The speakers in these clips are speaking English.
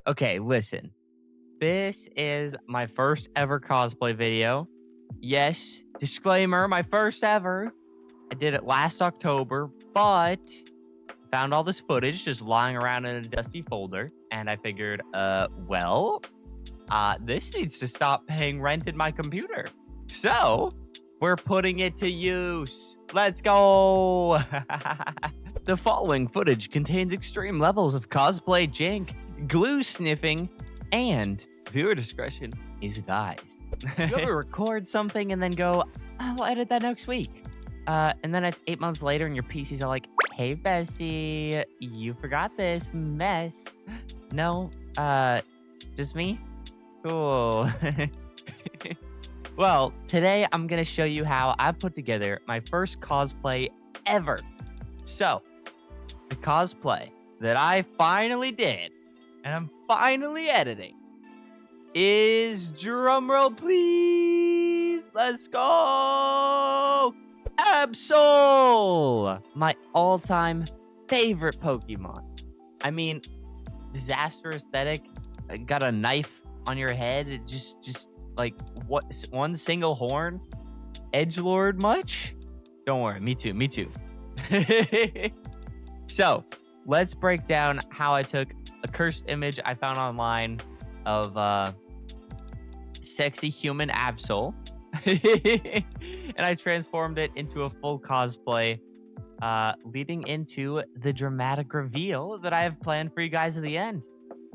Okay, listen. This is my first ever cosplay video. Yes, disclaimer, my first ever. I did it last October, but found all this footage just lying around in a dusty folder, and I figured, this needs to stop paying rent in my computer. So, we're putting it to use. Let's go! The following footage contains extreme levels of cosplay jank, glue sniffing, and viewer discretion is advised. You ever record something and then go, I'll edit that next week? And then it's 8 months later and your PC's all like, hey, Bessie, you forgot this mess. No, just me? Cool. Well, today I'm going to show you how I put together my first cosplay ever. So, the cosplay that I finally did, and I'm finally editing, is, drumroll please, let's go, Absol! My all-time favorite Pokemon. I mean, disaster aesthetic, got a knife on your head, it just like, what, one single horn? Edgelord much? Don't worry, me too. So, let's break down how I took a cursed image I found online of sexy human Absol, and I transformed it into a full cosplay, leading into the dramatic reveal that I have planned for you guys at the end.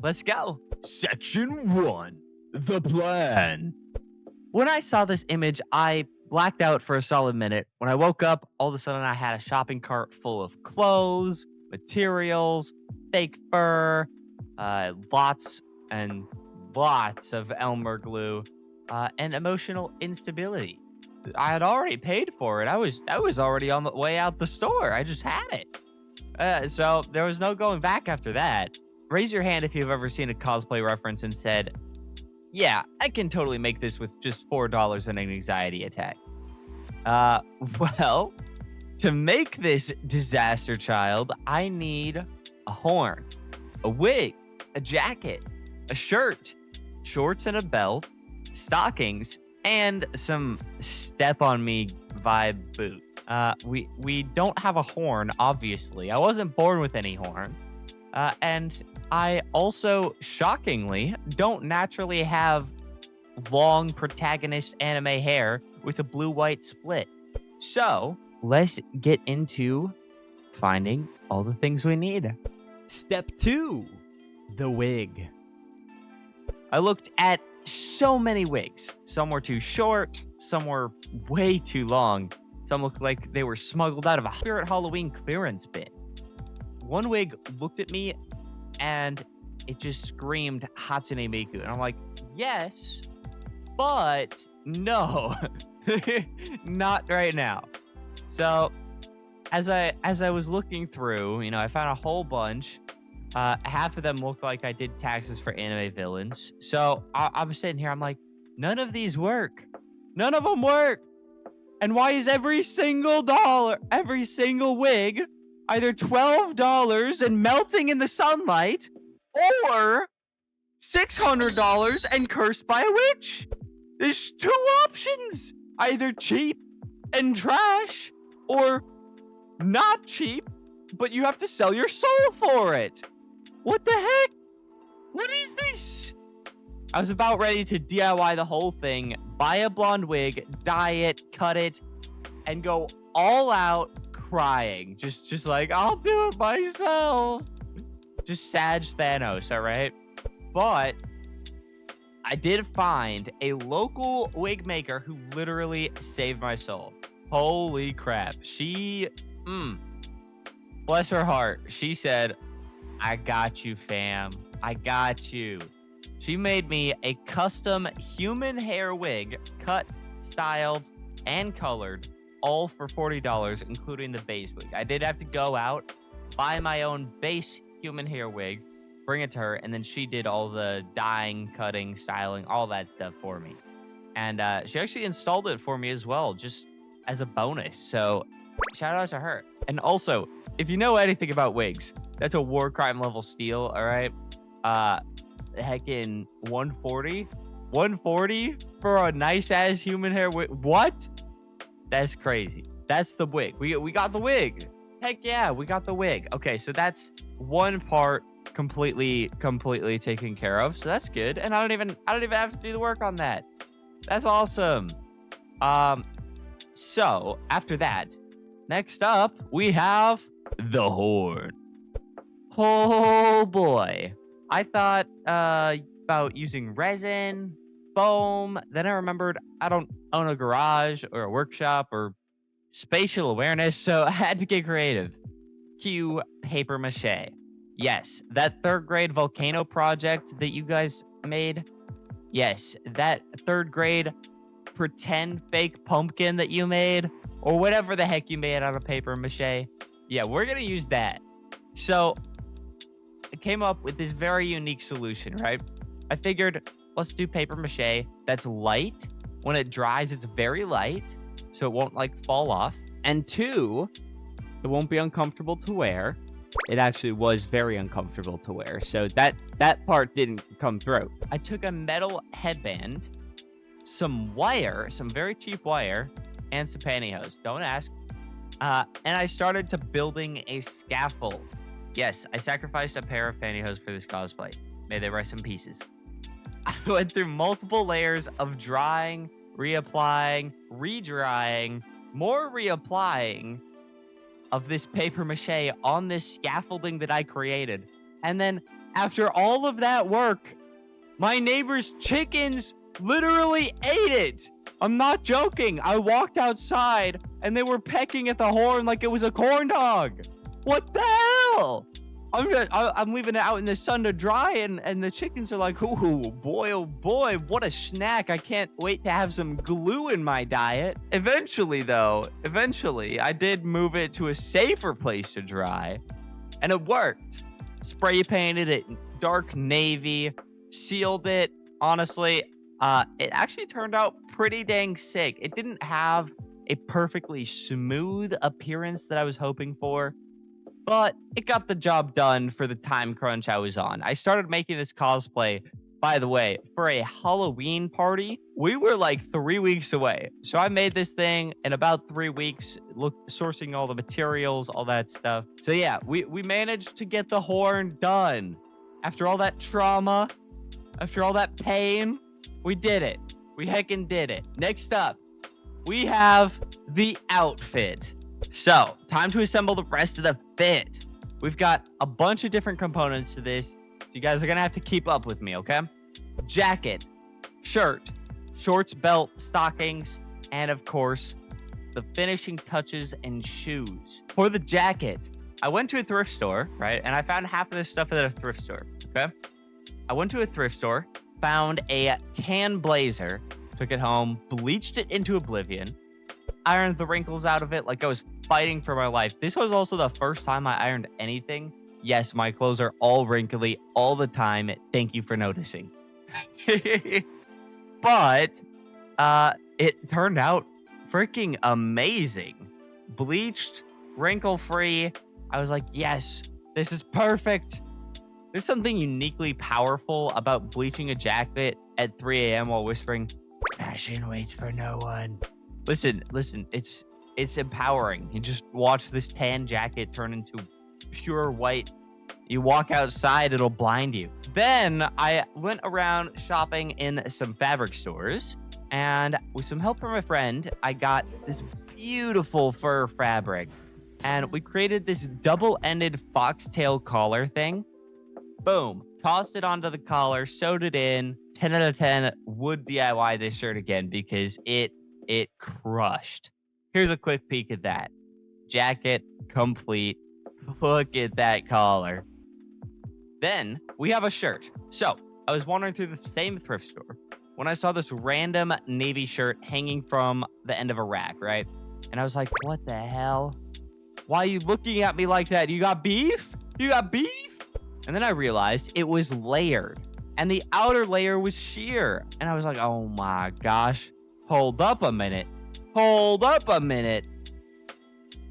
Let's go. Section 1. The plan. When I saw this image, I blacked out for a solid minute. When I woke up, all of a sudden I had a shopping cart full of clothes, materials, fake fur, lots and lots of Elmer glue, and emotional instability. I had already paid for it. I was already on the way out the store. I just had it. So there was no going back after that. Raise your hand if you've ever seen a cosplay reference and said, yeah, I can totally make this with just $4 and an anxiety attack. Well, to make this disaster child, I need a horn, a wig, a jacket, a shirt, shorts and a belt, stockings, and some step on me vibe boot. We don't have a horn, obviously. I wasn't born with any horn. And I also, shockingly, don't naturally have long protagonist anime hair with a blue-white split. So, let's get into finding all the things we need. Step 2, the wig. I looked at so many wigs. Some were too short, some were way too long, some looked like they were smuggled out of a Spirit Halloween clearance bin. One wig looked at me and it just screamed Hatsune Miku. And I'm like, yes, but no, not right now. So as I was looking through, I found a whole bunch. Half of them looked like I did taxes for anime villains. So I'm sitting here, I'm like, none of these work. None of them work. And why is every single wig either $12 and melting in the sunlight, or $600 and cursed by a witch? There's two options. Either cheap and trash, or not cheap, but you have to sell your soul for it. What the heck? What is this? I was about ready to DIY the whole thing, buy a blonde wig, dye it, cut it, and go all out crying. Just like, I'll do it myself. Just Sag Thanos, all right? But I did find a local wig maker who literally saved my soul. Holy crap. She, bless her heart, she said, I got you, fam. I got you. She made me a custom human hair wig, cut, styled, and colored, all for $40, including the base wig. I did have to go out, buy my own base human hair wig, bring it to her, and then she did all the dyeing, cutting, styling, all that stuff for me. And she actually installed it for me as well, just as a bonus. So shout out to her. And also, if you know anything about wigs, that's a war crime level steal, all right? heckin' 140. 140 for a nice ass human hair wig. What? That's crazy. That's the wig. We got the wig. Heck yeah, we got the wig. Okay, so that's one part completely taken care of. So that's good. And I don't even have to do the work on that. That's awesome. So after that, next up we have the horn. Oh boy. I thought about using resin, foam. Then I remembered I don't own a garage or a workshop or spatial awareness, so I had to get creative. Cue paper mache. Yes, that third grade volcano project that you guys made. Yes, that third grade pretend fake pumpkin that you made, or whatever the heck you made out of paper mache. Yeah, we're gonna use that. So I came up with this very unique solution, right? I figured let's do paper mache that's light. When it dries, it's very light, so it won't like fall off. And two, it won't be uncomfortable to wear. It actually was very uncomfortable to wear, so that part didn't come through. I took a metal headband, some wire, some very cheap wire, and some pantyhose. Don't ask. And I started to building a scaffold. Yes, I sacrificed a pair of pantyhose for this cosplay. May they rest in pieces. I went through multiple layers of drying, reapplying, redrying, more reapplying of this paper mache on this scaffolding that I created. And then after all of that work, my neighbor's chickens literally ate it. I'm not joking. I walked outside and they were pecking at the horn like it was a corn dog. What the hell? I'm leaving it out in the sun to dry, and the chickens are like, oh boy, what a snack. I can't wait to have some glue in my diet. Eventually, I did move it to a safer place to dry, and it worked. Spray painted it dark navy, sealed it. Honestly, it actually turned out pretty dang sick. It didn't have a perfectly smooth appearance that I was hoping for, but it got the job done for the time crunch I was on. I started making this cosplay, by the way, for a Halloween party. We were like 3 weeks away. So I made this thing in about 3 weeks, sourcing all the materials, all that stuff. So yeah, we managed to get the horn done. After all that trauma, after all that pain, we did it. We heckin' did it. Next up, we have the outfit. So, time to assemble the rest of the fit. We've got a bunch of different components to this. You guys are going to have to keep up with me, okay? Jacket, shirt, shorts, belt, stockings, and of course, the finishing touches and shoes. For the jacket, I went to a thrift store, right? And I found half of this stuff at a thrift store, okay? I went to a thrift store, found a tan blazer, took it home, bleached it into oblivion, ironed the wrinkles out of it like I was fighting for my life. This was also the first time I ironed anything. Yes, my clothes are all wrinkly all the time. Thank you for noticing. But it turned out freaking amazing. Bleached, wrinkle-free. I was like, yes, this is perfect. There's something uniquely powerful about bleaching a jacket at 3 a.m. while whispering, "Fashion waits for no one." Listen, it's empowering. You just watch this tan jacket turn into pure white. You walk outside, it'll blind you. Then I went around shopping in some fabric stores, and with some help from a friend, I got this beautiful fur fabric. And we created this double-ended foxtail collar thing. Boom. Tossed it onto the collar, sewed it in. 10 out of 10 would DIY this shirt again because it crushed. Here's a quick peek at that. Jacket complete. Look at that collar. Then we have a shirt. So I was wandering through the same thrift store when I saw this random navy shirt hanging from the end of a rack, right? And I was like, what the hell? Why are you looking at me like that? You got beef? You got beef? And then I realized it was layered and the outer layer was sheer. And I was like, oh my gosh. Hold up a minute.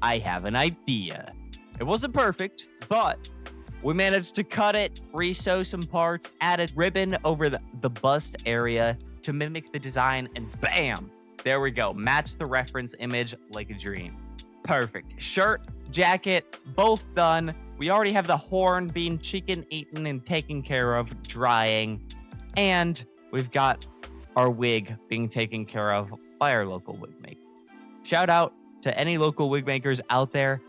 I have an idea. It wasn't perfect, but We managed to cut it, re-sew some parts, added ribbon over the bust area to mimic the design, and bam, there we go. Match the reference image like a dream. Perfect. Shirt, jacket, both done. We already have the horn being chicken eaten and taken care of, drying. And we've got our wig being taken care of by our local wig maker. Shout out to any local wig makers out there.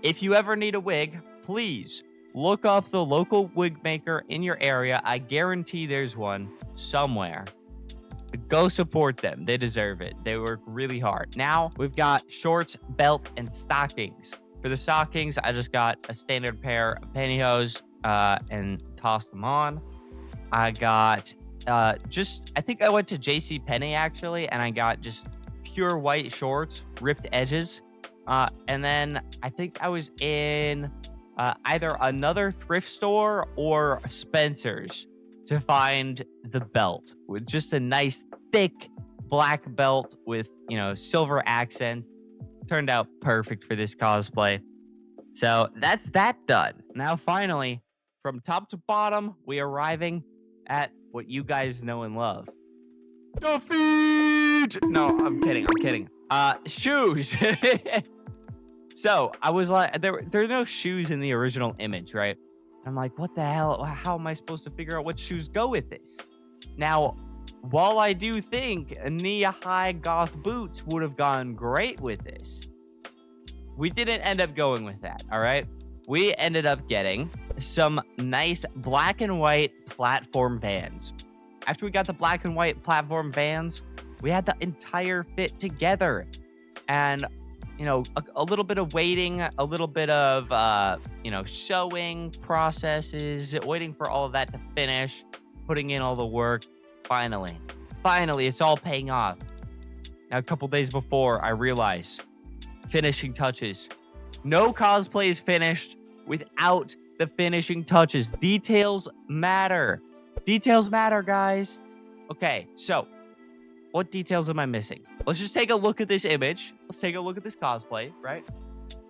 If you ever need a wig, please look up the local wig maker in your area. I guarantee there's one somewhere. Go support them. They deserve it. They work really hard. Now we've got shorts, belt, and stockings. For the stockings, I just got a standard pair of pantyhose and tossed them on. I got I think I went to JCPenney actually, and I got just pure white shorts, ripped edges. And then I think I was in either another thrift store or Spencer's to find the belt with just a nice thick black belt with, silver accents. Turned out perfect for this cosplay. So that's that done. Now, finally, from top to bottom, we are arriving at what you guys know and love. The feet! No, I'm kidding. Shoes. So I was like, there are no shoes in the original image, right? I'm like, what the hell? How am I supposed to figure out what shoes go with this? Now, while I do think knee-high goth boots would have gone great with this, we didn't end up going with that, all right? We ended up getting some nice black and white platform Vans. After we got the black and white platform Vans, we had the entire fit together. And a little bit of waiting, a little bit of, sewing processes, waiting for all of that to finish, putting in all the work. Finally, it's all paying off. Now, a couple days before, I realized finishing touches. No cosplay is finished without the finishing touches. Details matter. Details matter, guys. Okay, so what details am I missing? Let's just take a look at this image. Let's take a look at this cosplay, right?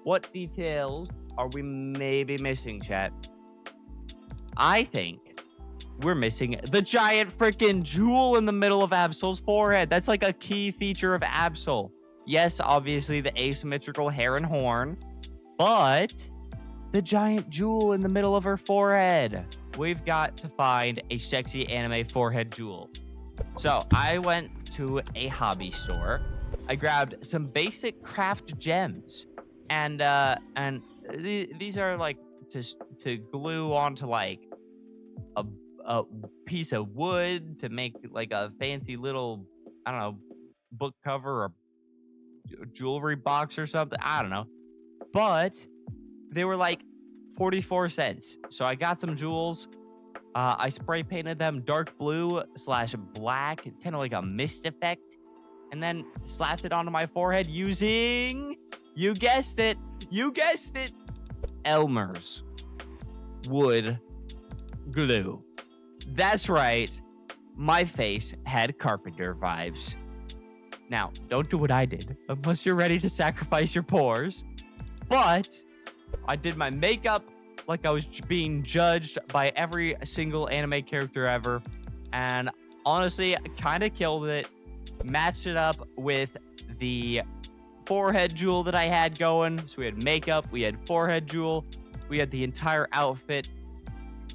What details are we maybe missing, chat? I think we're missing the giant freaking jewel in the middle of Absol's forehead. That's like a key feature of Absol. Yes, obviously the asymmetrical hair and horn, but the giant jewel in the middle of her forehead. We've got to find a sexy anime forehead jewel. So I went to a hobby store. I grabbed some basic craft gems, and these are like to glue onto like a piece of wood to make like a fancy little, I don't know, book cover or jewelry box or something. I don't know, but they were like 44 cents. So I got some jewels. I spray painted them dark blue / black, kind of like a mist effect, and then slapped it onto my forehead using, you guessed it, Elmer's wood glue. That's right, my face had carpenter vibes. Now, don't do what I did unless you're ready to sacrifice your pores, but I did my makeup like I was being judged by every single anime character ever, and honestly, I kind of killed it. Matched it up with the forehead jewel that I had going. So we had makeup, we had forehead jewel, we had the entire outfit,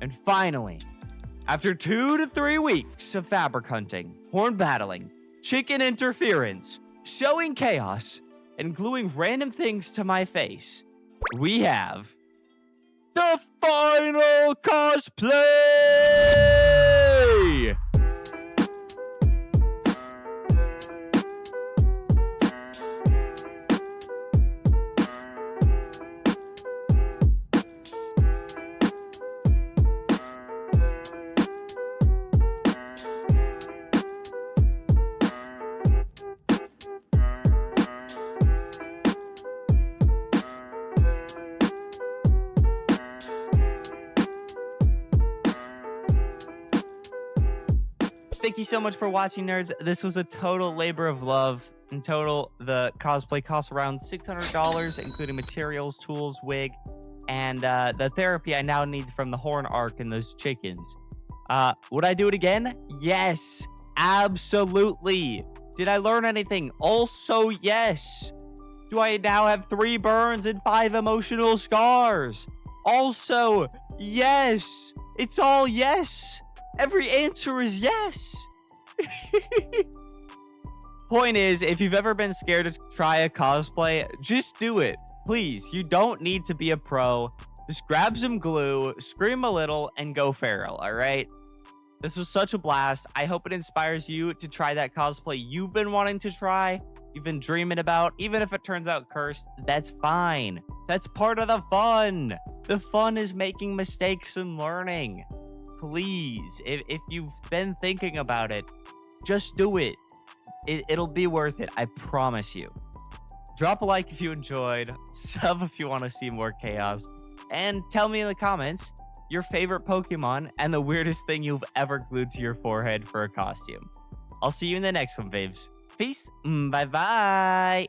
and finally, after 2 to 3 weeks of fabric hunting, horn battling, chicken interference, sewing chaos, and gluing random things to my face, we have the final cosplay! Thank you so much for watching, nerds. This was a total labor of love. In total, the cosplay costs around $600, including materials, tools, wig. and the therapy I now need from the horn arc and those chickens. Would I do it again? Yes, absolutely. Did I learn anything? Also, yes. Do I now have 3 burns and 5 emotional scars? Also, yes. It's all yes. Every answer is yes. Point is, if you've ever been scared to try a cosplay, just do it. Please, you don't need to be a pro. Just grab some glue, scream a little, and go feral, all right? This was such a blast. I hope it inspires you to try that cosplay you've been wanting to try, you've been dreaming about. Even if it turns out cursed, that's fine. That's part of the fun. The fun is making mistakes and learning. Please, if you've been thinking about it, just do it. It'll be worth it. I promise you. Drop a like if you enjoyed. Sub if you want to see more chaos. And tell me in the comments your favorite Pokemon and the weirdest thing you've ever glued to your forehead for a costume. I'll see you in the next one, babes. Peace. Bye-bye.